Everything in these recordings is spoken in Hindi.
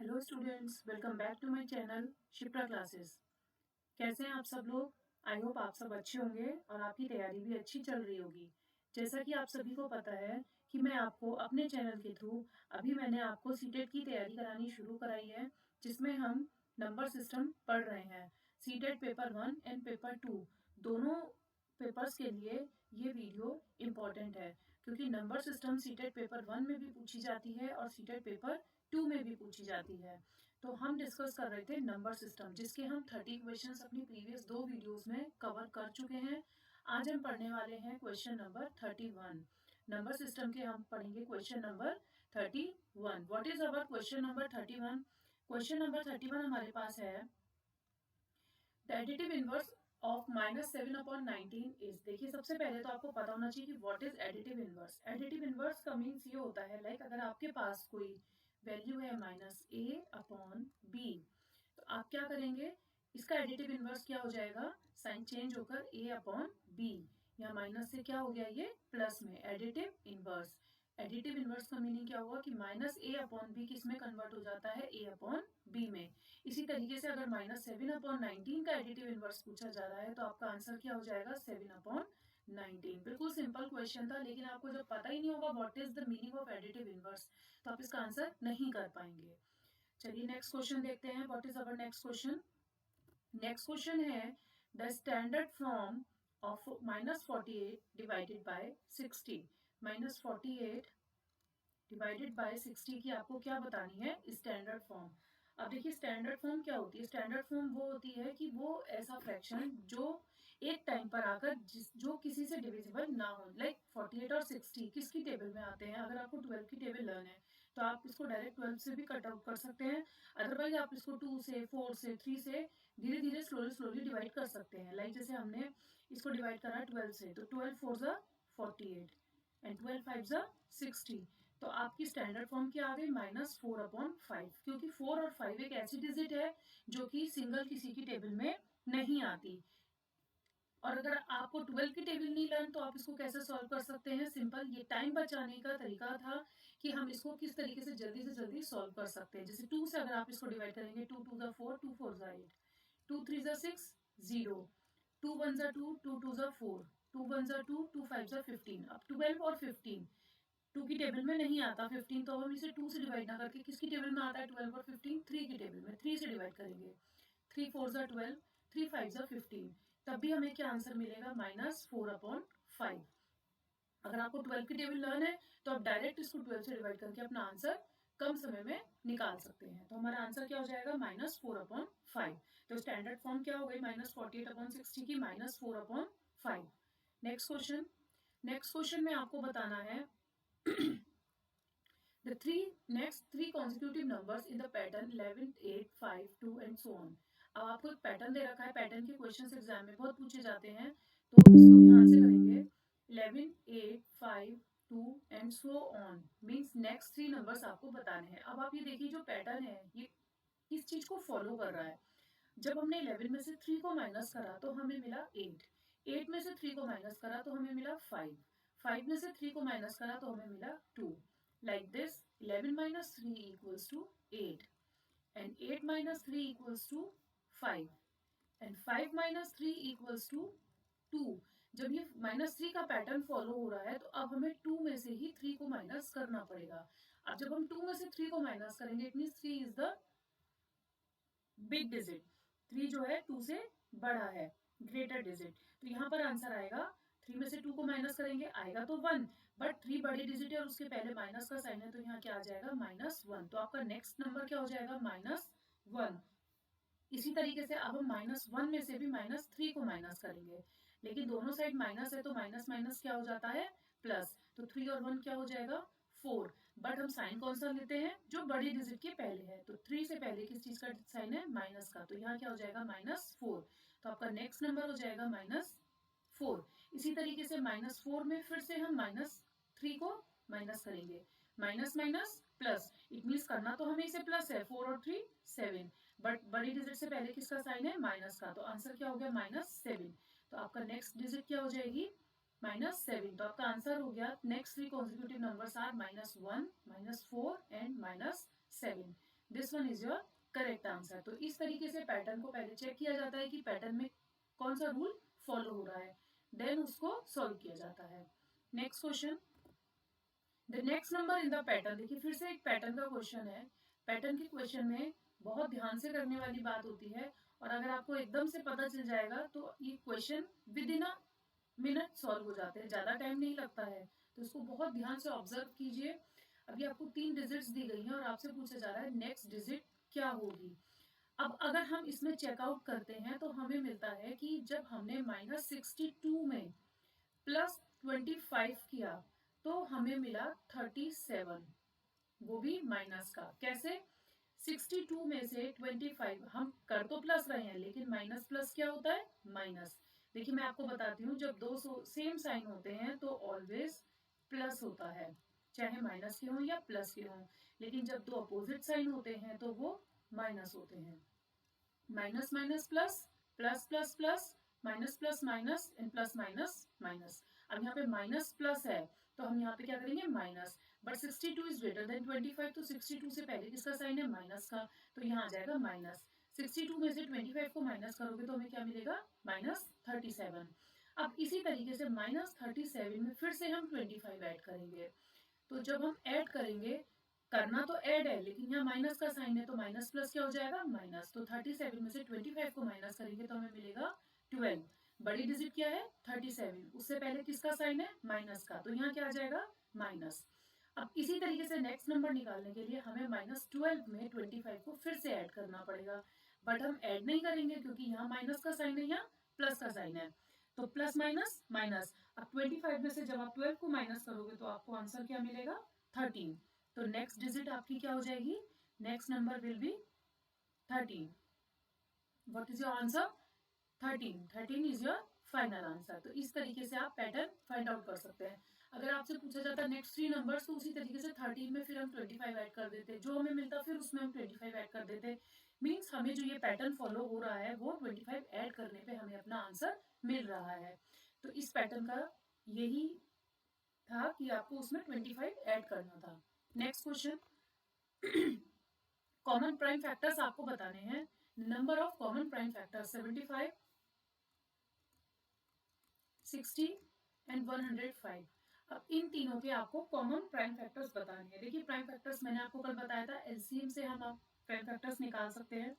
Hello students, welcome back to my channel Shipra classes. कैसे हैं आप सब लोग? आई होप आप सब अच्छे होंगे और आपकी तैयारी भी अच्छी चल रही होगी। जैसा कि आप सभी को पता है कि मैं आपको अपने चैनल के थ्रू अभी मैंने आपको सीटेट की तैयारी करानी शुरू कराई है, जिसमें हम नंबर सिस्टम पढ़ रहे हैं। सीटेट पेपर 1 एंड पेपर 2 दोनों पेपर्स के लिए ये वीडियो इम्पॉर्टेंट है, क्योंकि नंबर सिस्टम सीटेट पेपर 1 में भी पूछी जाती है और सीटेट पेपर 2 में भी पूछी जाती है। तो हम डिस्कस कर रहे थे नंबर सिस्टम, जिसके हम 30 क्वेश्चंस अपनी प्रीवियस 2 वीडियोस में कवर कर चुके हैं। आज हम पढ़ने वाले हैं क्वेश्चन नंबर 31। नंबर सिस्टम के हम पढ़ेंगे question number 31। What is our question number 31? Question number 31 हमारे पास है, the additive inverse of -7/19 is. देखिए, सबसे पहले तो आपको पता होना चाहिए कि what is additive inverse. Additive inverse का मीन्स ये होता है, लाइक अगर आपके पास कोई वैल्यू है -a/b, तो आप क्या करेंगे, इसका एडिटिव इनवर्स क्या हो जाएगा, साइन चेंज होकर a/b। यहाँ माइनस से क्या हो गया, ये प्लस में एडिटिव इनवर्स। एडिटिव इनवर्स का मीनिंग क्या हुआ कि -a/b किस में कन्वर्ट हो जाता है, a/b में। इसी तरीके से अगर -7/19 का एडिटिव इनवर्स पूछा जा रहा है तो आपका आंसर क्या हो जाएगा, 7/19। बिल्कुल सिंपल क्वेश्चन था, लेकिन आपको जब पता ही नहीं होगा what is the meaning of additive inverse तो आप इसका आंसर नहीं कर पाएंगे। चलिए नेक्स्ट क्वेश्चन देखते हैं। What is our next question? Next question है, the standard form of -48 divided by 60। -48 divided by 60 की आपको क्या बतानी है, स्टैंडर्ड फॉर्म। अब देखिए, स्टैंडर्ड फॉर्म क्या होती है? स्टैंडर्ड फॉर्म वो होती है कि वो ऐसा फ्रैक्शन जो एक टाइम पर आकर जो किसी से डिविजिबल ना हो। लाइक 48 और 60 किसकी टेबल में आते हैं? अगर आपको 12 की टेबल लर्न है तो आप इसको डायरेक्ट 12 से भी कट आउट कर सकते हैं। अदरवाइज आप इसको 2 से, 4 से, 3 से धीरे धीरे स्लोली स्लोली डिवाइड कर सकते हैं। लाइक जैसे हमने इसको डिवाइड करा 12 से, तो 12 4 ज़ा 48 एंड 12 5 ज़ा 60। तो आपकी स्टैंडर्ड फॉर्म क्या आ गई, -4/5, क्योंकि 4 और 5 एक ऐसी डिजिट है जो कि सिंगल किसी की टेबल में नहीं आती। और अगर आपको 12 की टेबल नहीं लर्न तो आप इसको कैसे सॉल्व कर सकते हैं? सिंपल, ये टाइम बचाने का तरीका था कि हम इसको किस तरीके से जल्दी सॉल्व कर सकते हैं। जैसे 2 से अगर आप इसको डिवाइड करेंगे, 2 2 ज़ा 4, 2 4 ज़ा 8, 2 3 ज़ा 6 0, 2 1 ज़ा 2, 2 2 ज़ा 4, 2 1 ज़ा 2, 2 5 ज़ा 15। अब 12 और 15 2 की टेबल में नहीं आता, 15 तो हम इसे 2 से डिवाइड ना करके किसकी टेबल में आता है, 12 और 15 3 की टेबल में, 3 से डिवाइड करेंगे। 3 4 ज़ा 12, 3 5 ज़ा 15। तब भी हमें क्या आंसर मिलेगा, -4/5। अगर आपको 12 की टेबल लर्न है तो आप डायरेक्ट इसको 12 से डिवाइड करके अपना आंसर कम समय में निकाल सकते हैं। तो हमारा आंसर क्या हो जाएगा, -4/5। तो स्टैंडर्ड फॉर्म क्या हो गई, -48/60 की -4/5। Next question. नेक्स्ट क्वेश्चन में आपको बताना है the next three consecutive numbers in the pattern 11 8 5 2 and so on। अब आपको एक पैटर्न दे रखा है, पैटर्न के क्वेश्चंस एग्जाम में बहुत पूछे जाते हैं, तो इसको ध्यान से करेंगे। 11 8 5 2 and so on means next 3 numbers आपको बताने हैं। अब आप ये देखिए, जो पैटर्न है ये किस चीज को फॉलो कर रहा है। जब हमने 11 में से 3 को माइनस करा तो हमें मिला 8, 8 में से 3 को माइनस करा तो हमें मिला 5, 5 में से 3 को माइनस करा तो हमें मिला 2। Like this 11 minus 3 equals to 8 and 8 minus 3 equals to 5 and 5 minus 3 equals to 2। जब ये -3 का पैटर्न फॉलो हो रहा है तो अब हमें 2 में से ही 3 को माइनस करना पड़ेगा। अब जब हम 2 में से 3 को माइनस करेंगे, it means 3 is the big digit. 3 जो है 2 से बड़ा है, ग्रेटर डिजिट। तो यहाँ पर आंसर आएगा, 3 में से 2 को माइनस करेंगे आएगा तो 1, बट 3 बड़ी डिजिट है और उसके पहले माइनस का साइन है, तो यहाँ क्या आ जाएगा, -1। तो आपका नेक्स्ट नंबर क्या हो जाएगा, -1। इसी तरीके से अब हम -1 में से भी -3 को माइनस करेंगे, लेकिन दोनों साइड माइनस है तो माइनस माइनस क्या हो जाता है, प्लस। तो 3 और 1 क्या हो जाएगा, 4। बट हम साइन कौन सा लेते हैं, जो बड़ी डिजिट के पहले है। तो 3 से पहले किस चीज का साइन है, माइनस का। तो यहाँ क्या हो जाएगा, -4। तो आपका नेक्स्ट नंबर हो जाएगा -4। इसी तरीके से -4 में फिर से हम -3 को माइनस करेंगे, minus minus plus. It means करना तो हमें इसे प्लस है, 4 और 3 7, बट बड़ी डिजिट से पहले किसका साइन है, माइनस का। तो आंसर क्या हो गया, -7। तो आपका नेक्स्ट डिजिट क्या हो जाएगी, -7। तो आपका आंसर हो गया, next 3 consecutive numbers are -1 -4 and -7। This one is your correct answer. तो इस तरीके से पैटर्न को पहले चेक किया जाता है कि पैटर्न में कौन सा रूल फॉलो हो रहा है, देन उसको सॉल्व किया जाता है। Next question, the next number in the pattern. देखिए फिर से एक पैटर्न का क्वेश्चन है। पैटर्न के क्वेश्चन में बहुत ध्यान से करने वाली बात होती है, और अगर आपको एकदम से पता चल जाएगा तो ये question with in a minute solve हो जाते हैं, ज्यादा टाइम नहीं लगता है। तो इसको बहुत ध्यान से ऑब्जर्व कीजिए। अभी आपको 3 डिजिट्स दी गई हैं और आपसे पूछा जा रहा है नेक्स्ट डिजिट क्या होगी। अब अगर हम इसमें चेकआउट करते हैं तो हमें मिलता है कि जब हमने -62 में +25 किया तो हमें मिला 37, वो भी माइनस का। कैसे? 62 में से 25, हम कर तो प्लस रहे हैं लेकिन माइनस प्लस क्या होता है? माइनस। देखिए मैं आपको बताती हूँ, जब दो सेम साइन होते हैं तो ऑलवेज प्लस होता है, चाहे माइनस के हों या प्लस के हों। लेकिन जब दो अपोजिट साइन होते हैं तो वो माइनस होते हैं। Minus minus plus, plus plus plus, minus plus minus and plus minus minus. अब यहाँ पे माइनस प्लस है तो हम यहाँ पे क्या करेंगे? Minus. But 62 is greater than 25, तो 62 से पहले किसका साइन है? माइनस का, तो यहाँ आ जाएगा माइनस। 62 में से 25 को माइनस करोगे तो हमें क्या मिलेगा? -37। अब इसी तरीके से -37 में फिर से हम 25 ऐड करेंगे। तो जब हम ऐड करेंगे, करना तो ऐड है लेकिन यहाँ माइनस का साइन है तो माइनस प्लस क्या हो जाएगा? माइनस। तो 37 में से 25 को माइनस करेंगे तो हमें मिलेगा 12। बड़ी डिजिट क्या है? 37। उससे पहले किसका साइन है? माइनस का, तो यहाँ क्या आ जाएगा? माइनस। अब इसी तरीके से नेक्स्ट नंबर निकालने के लिए हमें -12 में 25 को फिर से ऐड करना पड़ेगा। बट हम ऐड नहीं करेंगे क्योंकि यहाँ माइनस का साइन है, यहाँ प्लस का साइन है, तो प्लस माइनस माइनस। अब 25 में से जब आप 12 को माइनस करोगे तो आपको आंसर क्या मिलेगा? 13। तो नेक्स्ट डिजिट आपकी क्या हो जाएगी? Next number will be 13। What is your answer? 13। 13 is your final answer. तो इस तरीके से आप पैटर्न फाइंड आउट कर सकते हैं। अगर आपसे पूछा जाता है नेक्स्ट 3 नंबर्स, तो उसी तरीके से 13 में फिर हम 25 ऐड कर देते, जो हमें मिलता फिर उसमें हम 25 ऐड कर देते। मीन्स हमें जो ये पैटर्न फॉलो हो रहा है वो 25 ऐड करने पे हमें अपना आंसर मिल रहा है। तो इस पैटर्न का यही था कि आपको उसमें 25 ऐड करना था। Next question, common prime factors आपको बताने हैं। Number of common prime factors 75, 60 and 105। अब इन तीनों के आपको कॉमन प्राइम फैक्टर्स बताने हैं। देखिए प्राइम फैक्टर्स मैंने आपको कल बताया था, एलसीएम से हम आप प्राइम फैक्टर्स निकाल सकते हैं।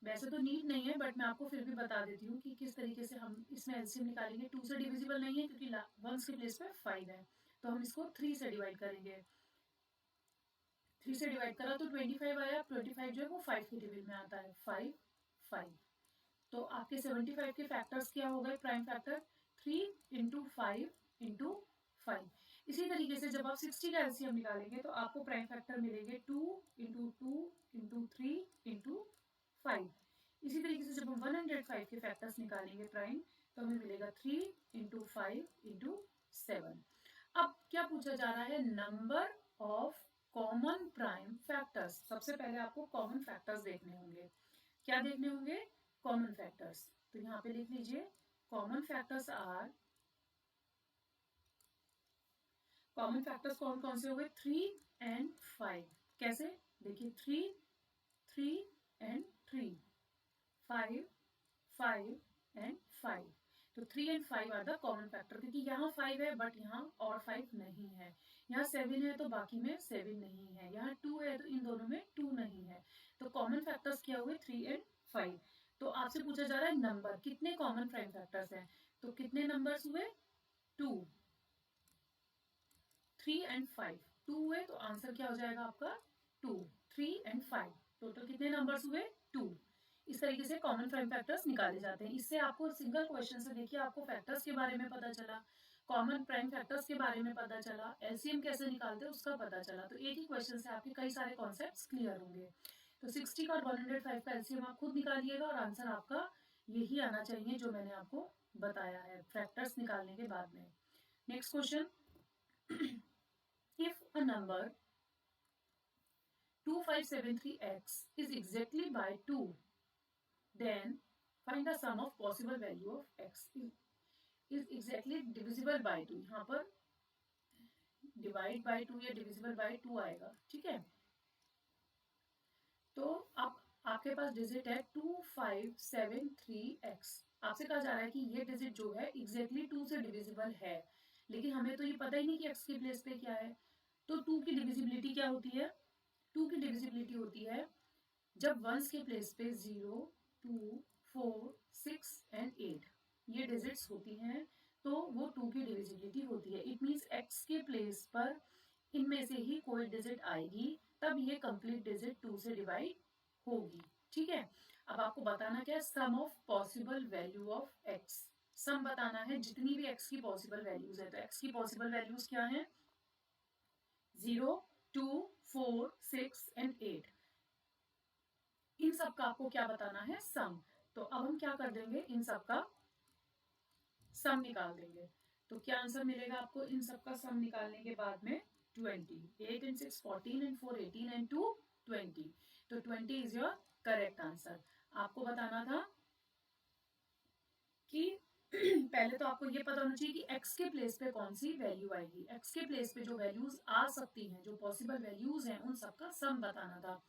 वैसे तो नीड नहीं है बट मैं आपको फिर भी बता देती हूँ कि किस तरीके से हम इसमें एलसीएम निकालेंगे। 2 से डिविजिबल नहीं है क्योंकि वंस के प्लेस पे 5 है, तो हम इसको 3 से डिवाइड करेंगे। 3 से डिवाइड करा तो 25 आया। 25 जो है वो 5 के टेबल में आता है, 5 5। तो आपके 75 के फैक्टर्स क्या हो गए? Prime factor 3 into 5 into 5। इसी तरीके से जब आप 60 का एलसीएम निकालेंगे तो आपको प्राइम फैक्टर मिलेंगे 2 इंटू 2 इंटू 3 इंटू 5। इसी तरीके से जब हम 105 के फैक्टर्स निकालेंगे प्राइम, तो हमें मिलेगा 3 इंटू 5 इंटू 7। अब क्या पूछा जा रहा है? Number of common prime factors. सबसे पहले आपको कॉमन फैक्टर्स देखने होंगे। क्या देखने होंगे? Common factors. तो यहाँ पे लिख लीजिए common factors are, common factors कौन कौन से हो गए? 3 एंड 5। कैसे? देखिए 3 3 एंड 3, 5 5 एंड 5। तो 3 and 5 are the common factor, क्योंकि यहाँ 5 है बट यहाँ और 5 नहीं है। यहाँ 7 है तो बाकी में 7 नहीं है। यहाँ 2 है तो इन दोनों में 2 नहीं है। तो कॉमन फैक्टर्स क्या हुए? 3 एंड 5। तो आपसे पूछा जा रहा है नंबर, कितने कॉमन प्राइम फैक्टर्स हैं? तो कितने नंबर्स हुए? 2। 3 एंड 5, 2 हुए तो आंसर क्या हो जाएगा आपका? 2। 3 एंड 5, टोटल कितने नंबर्स हुए? 2। इस तरीके से कॉमन प्राइम फैक्टर्स निकाले जाते हैं। इससे आपको सिंगल क्वेश्चन से देखिए आपको फैक्टर्स के बारे में पता चला, कॉमन प्राइम फैक्टर्स के बारे में पता चला, एलसीएम कैसे निकालते हैं उसका पता चला। तो एक ही क्वेश्चन से आपके कई सारे कॉन्सेप्ट्स क्लियर होंगे। तो 60 का और 105 का एलसीएम आप खुद निकालिएगा और आंसर आपका यही आना चाहिए जो मैंने आपको बताया है फैक्टर्स निकालने के बाद में। Next question, if a number 2573x is exactly by 2, then find the sum of possible value of x is exactly divisible by 2। यहाँ पर डिवाइड बाय 2 या डिविजिबल बाय 2 आएगा, ठीक है। तो आप आपके पास डिजिट है 2573x। आपसे कहा जा रहा है कि ये डिजिट जो है एग्जैक्टली 2 से डिविजिबल है, लेकिन हमें तो ये पता ही नहीं कि x के प्लेस पे क्या है। तो 2 की डिविजिबिलिटी क्या होती है? 2 की डिविजिबिलिटी होती है जब वंस के प्लेस पे 0, 2, 4, 6 एंड 8 ये डिजिट्स होती हैं, तो वो 2 की डिविजिबिलिटी होती है। इट मीन्स x के प्लेस पर इनमें से ही कोई डिजिट आएगी, तब ये कंप्लीट डिजिट 2 से डिवाइड होगी। ठीक है, अब आपको बताना क्या है? Sum of possible value of x। Sum बताना है जितनी भी x की पॉसिबल वैल्यूज है। तो x की पॉसिबल वैल्यूज क्या है? 0, 2, 4, 6 एंड 8। इन सब का आपको क्या बताना है? सम। तो अब हम क्या कर देंगे? इन सब का सम निकाल देंगे। तो क्या आंसर मिलेगा आपको इन सब का सम निकालने के बाद में? 20। 8 and 6 14 and 4 18 and 2 20। तो 20 इज योर करेक्ट आंसर। आपको बताना था कि पहले तो आपको ये पता होना चाहिए कि x के प्लेस पे कौन सी वैल्यू आएगी। x के प्लेस पे जो वैल्यूज आ सकती हैं, जो पॉसिबल वैल्यूज हैं, उन सबका सम बताना था।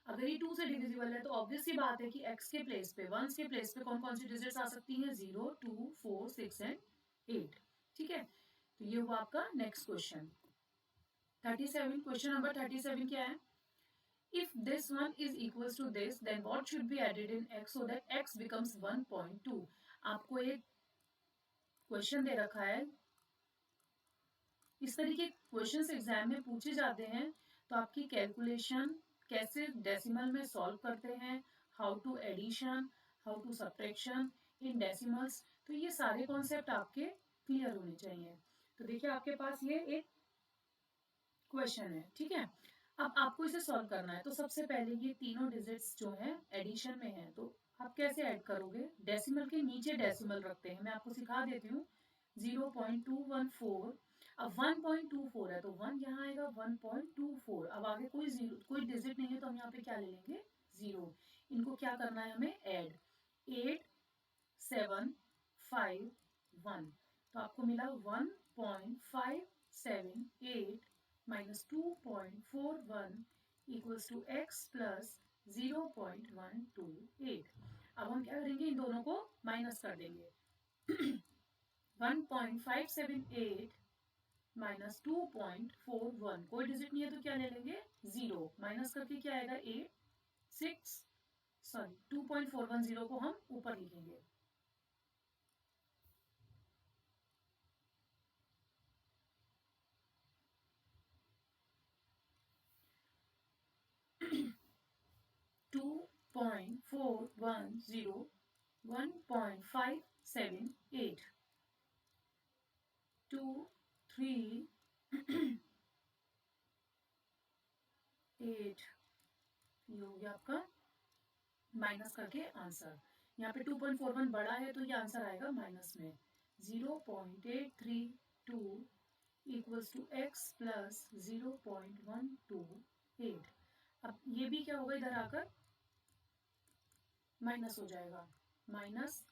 अगर ये 2 से डिविजिबल है तो ऑब्वियस सी बात है कि x के प्लेस पे, वंस के प्लेस पे कौन कौन सी डिजिट्स आ सकती हैं? 0, 2, 4, 6 एंड 8। ठीक है, तो ये हुआ आपका नेक्स्ट क्वेश्चन 37। क्वेश्चन नंबर 37 क्या है? If this one is equals to this, then what should be added in x so that x becomes 1.2? आपको एक क्वेश्चन दे रखा है, इस तरीके क्वेश्चंस एग्जाम में पूछे जाते हैं, तो आपकी कैलकुलेशन कैसे डेसिमल में सॉल्व करते हैं, how to addition, how to subtraction in decimals, तो ये सारे कॉन्सेप्ट आपके क्लियर होने चाहिए। तो देखिए आपके पास ये एक क्वेश्चन है, ठीक है। अब आपको इसे सॉल्व करना है। तो सबसे पहले ये तीनों डिजिट्स जो हैं एडिशन में हैं, तो आप कैसे ऐड करोगे? डेसिमल के नीचे डेसिमल रखते हैं, मैं आपको सिखा देती हूँ। 0.214। अब 1.24 है तो 1 यहाँ आएगा, 1.24। अब आगे कोई डिजिट नहीं है, तो हम यहाँ पे क्या ले लेंगे? 0। इनको क्या करना है हमें? ऐड। 8, 7, 5, 1। तो आपको मिला 1.578 minus 2.41 equals to x plus 0.128। अब हम क्या करेंगे? इन दोनों को माइनस कर देंगे। 1.578 माइनस 2.41, कोई डिजिट नहीं है तो क्या ले लेंगे? 0। माइनस करके क्या आएगा? 2.410 को हम ऊपर लिखेंगे। टू 2.410 1.578 2 3 8। ये हो गया आपका माइनस करके आंसर। यहाँ पे 2.41 बड़ा है तो ये आंसर आएगा माइनस में। 0.832 इक्वल्स टू x प्लस 0.128। अब ये भी क्या होगा? इधर आकर माइनस हो जाएगा। Minus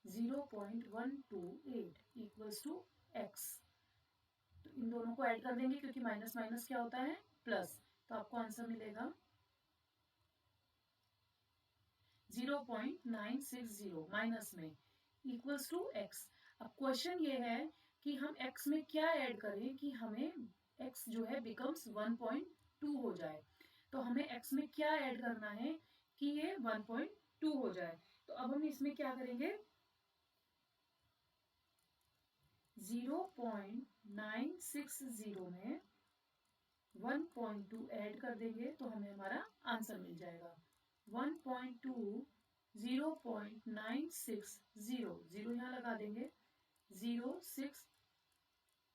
0.128 equals to x। तो इन दोनों को ऐड कर देंगे, क्योंकि माइनस माइनस क्या होता है? प्लस। तो आपको आंसर मिलेगा 0.960 माइनस में इक्वल्स टू x। अब क्वेश्चन ये है कि हम x में क्या ऐड करें कि हमें x जो है बिकम्स 1.2 हो जाए। तो हमें x में क्या ऐड करना है कि ये 1.2 हो जाए? तो अब हम इसमें क्या करेंगे? 0.960 में 1.2 ऐड कर देंगे तो हमें हमारा आंसर मिल जाएगा। 1.2 0.960, 0 यहाँ लगा देंगे। 2.160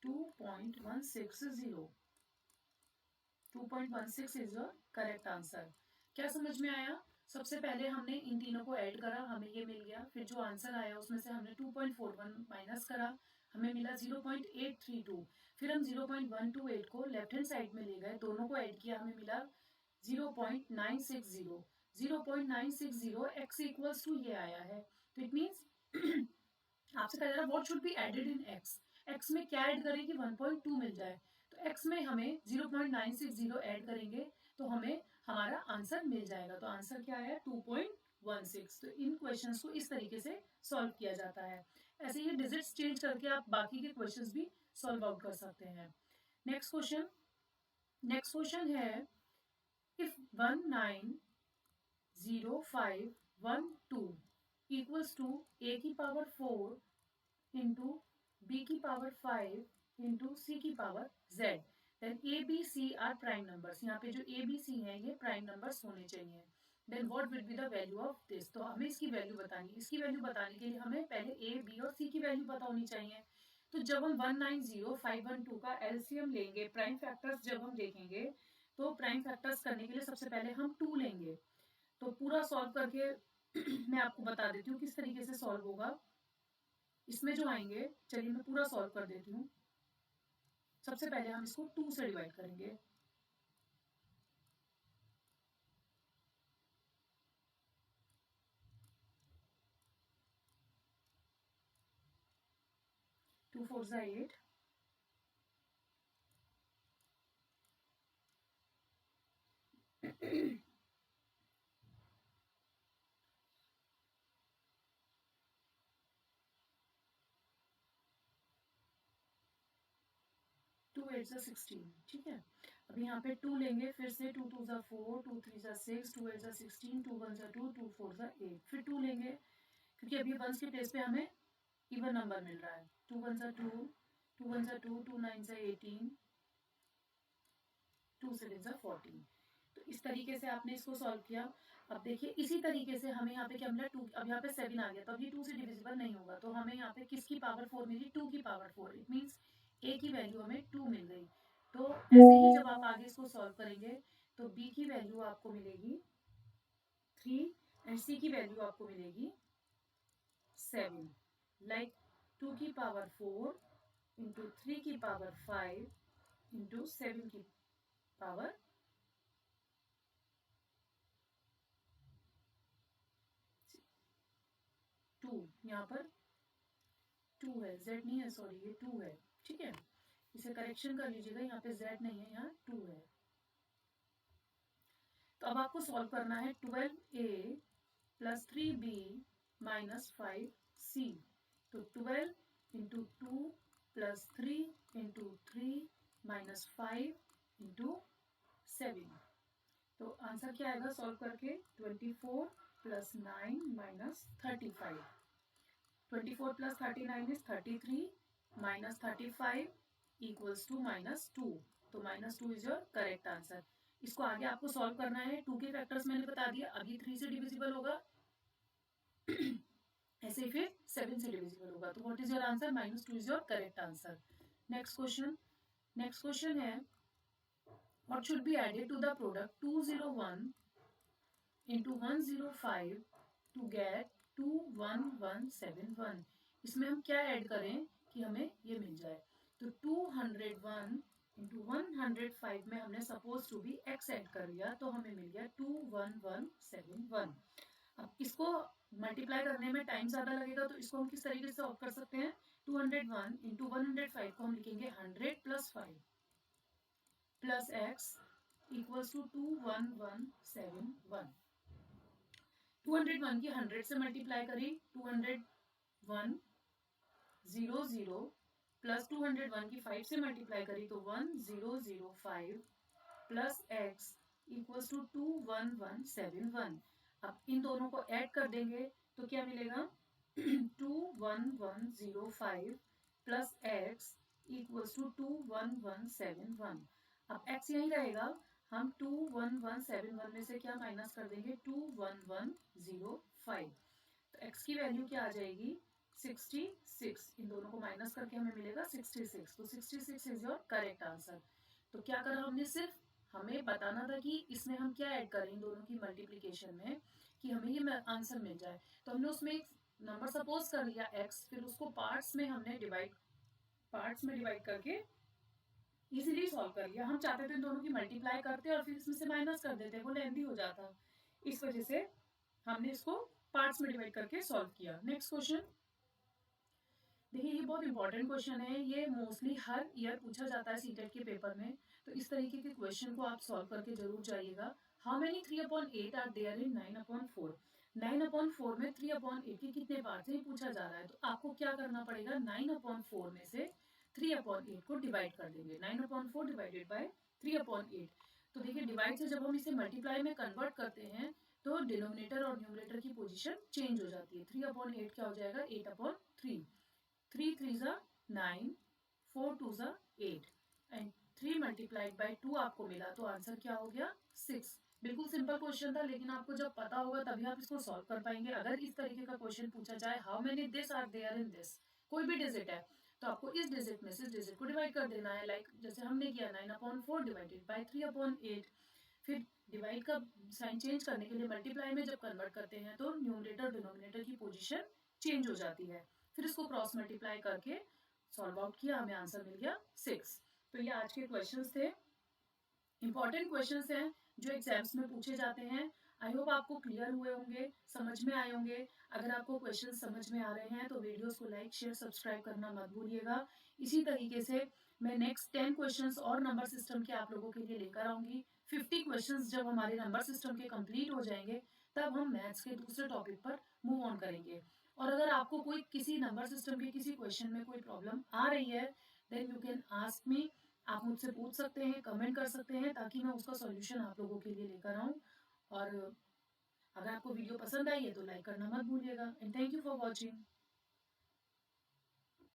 2.16 इज योर करेक्ट आंसर। क्या समझ में आया? सबसे पहले हमने इन तीनों को ऐड करा, हमें ये मिल गया। फिर जो आंसर आया उसमें से हमने 2.41 माइनस करा, हमें मिला 0.832। फिर हम 0.128 को लेफ्ट हैंड साइड में ले गए, दोनों को ऐड किया, हमें मिला 0.960। 0.960 x इक्वल्स टू ये आया है। तो इट मीन्स आपसे कहा जा रहा है what should be added in x। x में क्या ऐड करें कि 1.2 मिल जाए? तो x में हमें 0.960 ऐड करेंगे तो हमें हमारा आंसर मिल जाएगा। तो आंसर क्या है 2.16। तो इन क्वेश्चंस को इस तरीके से सॉल्व किया जाता है। ऐसे ही डिजिट्स चेंज करके आप बाकी के क्वेश्चंस भी सॉल्व आउट कर सकते हैं। नेक्स्ट क्वेश्चन है इफ 190512 इक्वल्स टू a की पावर 4 इंटू b की पावर 5 इंटू c की power z, then a b c are prime numbers. यहाँ पे जो a b c हैं ये प्राइम नंबर्स होने चाहिए। Then what will be the value of this. तो हमें इसकी वैल्यू बतानी, इसकी वैल्यू बताने के लिए हमें पहले a b और c की वैल्यू पता होनी चाहिए। तो जब हम 190512 का एलसीएम लेंगे, प्राइम फैक्टर्स जब हम देखेंगे, तो प्राइम फैक्टर्स करने के लिए सबसे पहले हम 2 लेंगे। तो पूरा सॉल्व करके मैं आपको बता देती हूँ किस तरीके से सॉल्व होगा। इसमें जो आएंगे, चलिए मैं पूरा सॉल्व कर देती हूँ। सबसे पहले हम इसको 2 से डिवाइड करेंगे। टू फोर ज़ा 8, टू एट ज़ा 16। ठीक है, अब यहाँ पे 2 लेंगे फिर से। 2 2 ज़ा 4, 2 3 ज़ा 6, 2 8 ज़ा 16, 2 1 ज़ा 2, 2 4 ज़ा 8। फिर 2 लेंगे क्योंकि अभी वंस के प्लेस पे हमें इवन नंबर मिल रहा है। 2 1 ज़ा 2, 2 1 ज़ा 2, 2 9 ज़ा 18, 2 7 ज़ा 14। तो इस तरीके से आपने इसको सॉल्व किया। अब देखिए इसी तरीके से हमें यहाँ पे क्या मिला 2। अब यहाँ पे 7 आ गया, तो अब ये 2 से डिविजिबल नहीं होगा। तो हमें यहाँ पे किसकी पावर 4 मिली, 2 की पावर 4। इट मीन्स a की वैल्यू हमें 2 मिल गई। तो ऐसे ही जब आप आगे इसको सॉल्व करेंगे तो b की वैल्यू आपको मिलेगी 3 एंड c की वैल्यू आपको मिलेगी 7। लाइक 2 की पावर 4 इंटू 3 की पावर 5 इंटू 7 की पावर 2। यहाँ पर 2 है, z नहीं है, सॉरी ये 2 है। ठीक है, इसे करेक्शन कर लीजिएगा, यहाँ पे z नहीं है, यहाँ 2 है। तो अब आपको सॉल्व करना है 12a plus 3b minus 5c। तो 12 into 2 plus 3 into 3 minus 5 into 7। तो आंसर क्या आएगा सॉल्व करके 24 plus 9 minus 35। 24 plus 39 is 33 minus 35 equals to -2। तो -2 इज योर करेक्ट आंसर। इसको आगे आपको सॉल्व करना है। 2 के फैक्टर्स मैंने बता दिया, अभी 3 से डिविजिबल होगा ऐसे ही फिर 7 से डिविजिबल होगा। तो what is your answer, -2 is your correct answer. Next question है what should be added to the product 201 into 105 to get 21171। इसमें हम क्या ऐड करें कि हमें ये मिल जाए। तो 201 इंटू 105 में हमने suppose to be x add कर लिया, तो हमें मिल गया 21171। अब इसको मल्टीप्लाई करने में टाइम ज्यादा लगेगा, तो इसको हम किस तरीके से सॉल्व कर सकते हैं। 201 इंटू 105 को हम लिखेंगे 100 plus 5 plus x equals to 21171। 201 की 100 से मल्टीप्लाई करी, 201 0 प्लस 201 की 5 से मल्टीप्लाई करी तो 1005 प्लस x इक्वल्स टू 21171। अब इन दोनों को ऐड कर देंगे तो क्या मिलेगा 21105 प्लस x इक्वल्स टू 21171। अब x यही रहेगा, हम 21171 में से क्या माइनस कर देंगे 21105। तो x की वैल्यू क्या आ जाएगी 66। इन दोनों को माइनस करके हमें मिलेगा 66। तो 66 इज योर करेक्ट आंसर। तो क्या करा हमने, सिर्फ हमें बताना था कि इसमें हम क्या ऐड करें इन दोनों की मल्टीप्लीकेशन में कि हमें ये आंसर मिल जाए। तो हमने उसमें एक नंबर सपोज कर लिया x, फिर उसको पार्ट्स में हमने डिवाइड करके इजीली सॉल्व कर लिया। हम चाहते थे इन दोनों की मल्टीप्लाई करते और फिर इसमें से माइनस कर देते, वो लेंथी हो जाता। इस वजह से हमने इसको पार्ट्स में डिवाइड करके सॉल्व किया। नेक्स्ट क्वेश्चन देखिए, ये बहुत इंपॉर्टेंट क्वेश्चन है, ये मोस्टली हर ईयर पूछा जाता है सीटेट के पेपर में। तो इस तरीके के क्वेश्चन को आप सॉल्व करके जरूर जाइएगा। How many 3/8 are there in 9/4? 9/4 में 3/8 के कितने पार्ट्स हैं पूछा जा रहा है, तो आपको क्या करना पड़ेगा, 9/4 में से 3/8 को डिवाइड कर देंगे। 9/4 डिवाइडेड बाय 3/8। तो देखिए डिवाइड से जब हम इसे मल्टीप्लाई में कन्वर्ट करते हैं तो डिनोमिनेटर और न्यूमरेटर की पोजीशन चेंज हो जाती है। 3/8 क्या हो जाएगा, 8/3। 3 3 ज़ा 9, 4 2 ज़ा 8 एंड 3 मल्टीप्लाइड बाय 2 आपको मिला, तो आंसर क्या हो गया, 6। बिल्कुल सिंपल क्वेश्चन था, लेकिन आपको जब पता होगा तभी आप इसको सॉल्व कर पाएंगे। अगर इस तरीके का क्वेश्चन पूछा जाए, how many this are there in this, कोई भी डिजिट है तो आपको इस डिजिट में से इस डिजिट को डिवाइड कर देना है, लाइक जैसे हमने किया 9/4 डिवाइडेड बाय 3/8। फिर डिवाइड का साइन चेंज करने के लिए मल्टीप्लाई में जब कन्वर्ट करते हैं तो न्यूमरेटर डिनोमिनेटर की पोजीशन चेंज हो जाती है। फिर इसको क्रॉस मल्टीप्लाई करके सॉल्व आउट किया, हमें आंसर मिल गया 6। तो ये आज के क्वेश्चंस थे, इंपॉर्टेंट क्वेश्चंस हैं जो एग्जाम्स में पूछे जाते हैं। आई होप आपको क्लियर हुए होंगे, समझ में आए होंगे। अगर आपको क्वेश्चन समझ में आ रहे हैं तो वीडियोस को लाइक शेयर सब्सक्राइब करना मत भूलिएगा। इसी तरीके से मैं नेक्स्ट 10 क्वेश्चंस और नंबर सिस्टम के आप लोगों के लिए लेकर आऊंगी। 50 क्वेश्चंस जब हमारे नंबर सिस्टम के कंप्लीट हो जाएंगे तब हम मैथ्स के दूसरे टॉपिक पर मूव ऑन करेंगे। और अगर आपको कोई किसी नंबर सिस्टम के किसी क्वेश्चन में कोई प्रॉब्लम आ रही है, then you can ask me, आप मुझसे पूछ सकते हैं, कमेंट कर सकते हैं, ताकि मैं उसका सॉल्यूशन आप लोगों के लिए लेकर आऊँ। और अगर आपको वीडियो पसंद आई है तो लाइक करना मत भूलिएगा। And thank you for watching.